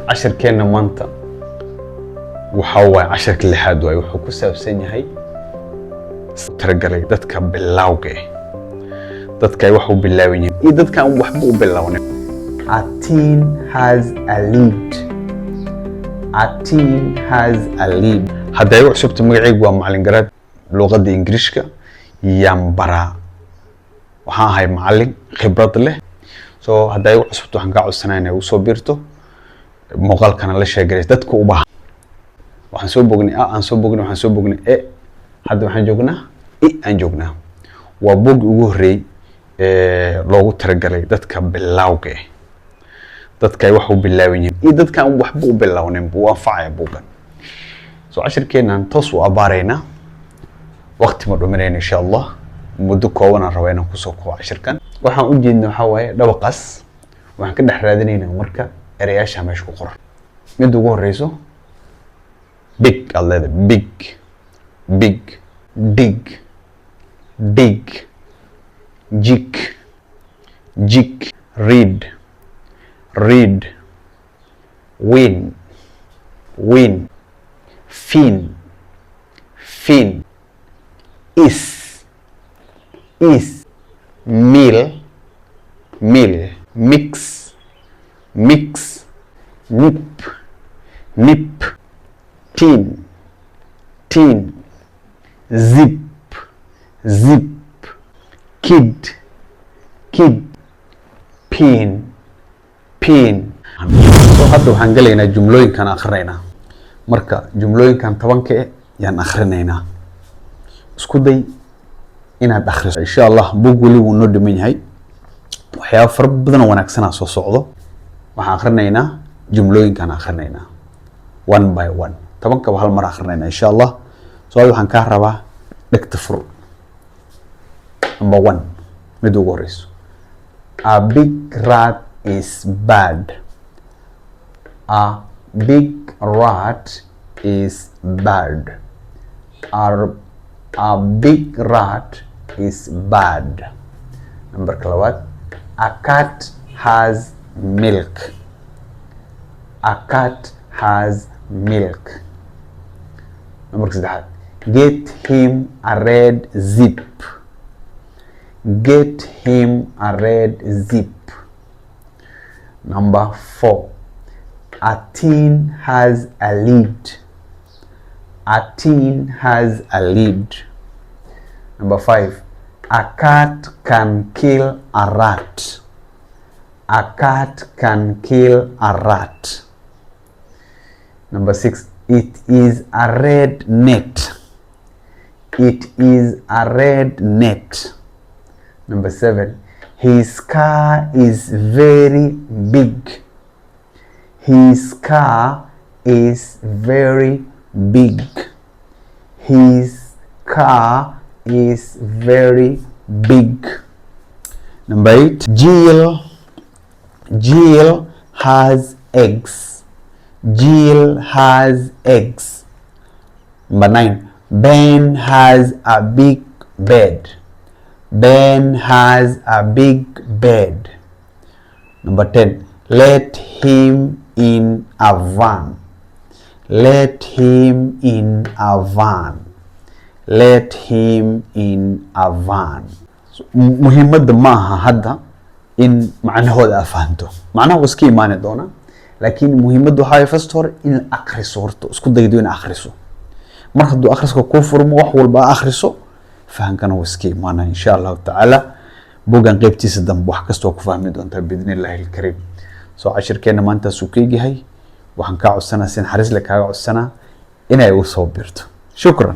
عشر كينا مانتا وحاوي عشر كل حد واي وحكوسة بسنة هاي ترجلي دتك باللاوجة دتك يوحو باللاويني دتك وحبو باللاوني. A teen has a lead. A teen has a lead. هذا يوح شفت مقعد ومعلن قراد لغة إنجليزية ينبرا وها هاي معلن خبرة له. هذا يوح شفت وحنقع السنين وصوبيرته مقال كان الله شيء جريس دتك وبها. وحنسوبقني أنسوبقني وحنسوبقني هذا وحنجوجنا أنجوجنا وبوج وهري لو ترجلي دتك باللاوجة دتك يوحو باللاويني دتك وحبو باللاونين بوافع بوجن. عشر كينا نتصو أبارينا وقت مدومرين إن شاء الله مدو كونا روينا كوسوكو عشر كان وحن أجي إنه حواي دوقس وحن كده حرادنينا مركا إرياش همش كقر مدو جون ريسو big الله ده big dig jig read win fin is meal mix nip teen zip kid pin. هذا وحنقلنا جملوين كان آخرينا مركا جملوين كان طبعا يعني آخرينا اسكودي إنها تأخر إن شاء الله بقولي ونود من هاي وحياة فربنا ونكسنا صعوده وحآخرنا جملوين كان آخرنا one by one طبعا كبهالمرة آخرنا إن شاء الله سؤال وحنكهربا نكتفر number one مدو غوريس a big rat is bad. A big rat is bad. A big rat is bad. Number kelawat. A cat has milk. A cat has milk. Number kesedahat. Get him a red zip. Get him a red zip. Number 4. A teen has a lead. A teen has a lead. Number 5. A cat can kill a rat. A cat can kill a rat. Number 6. It is a red net. It is a red net. Number 7. His car is very big. His car is very big. His car is very big. Number 8. Jill has eggs. Jill has eggs. Number 9. Ben has a big bed. Ben has a big bed. Number 10. Let him in a van. Let him in a van. Let him in a van. مهمة maaha hadda in macnahooda afahanto macnaha waski imaani doona laakiin muhiimadu waxay first hore in akhriso horto isku daydo in akhriso mar hadduu akhriska ku furmo wax walba akhriso fahankana waski imaana insha Allah ta'ala bogan qaybtiisa dambe wax kasto ku fahmi doonta bidnillahi alkareem cashirkeena maanta suuqeeyahay waxaan ka codsanaa sin xariis la kaaga codsanaa inay u soo birto shukran.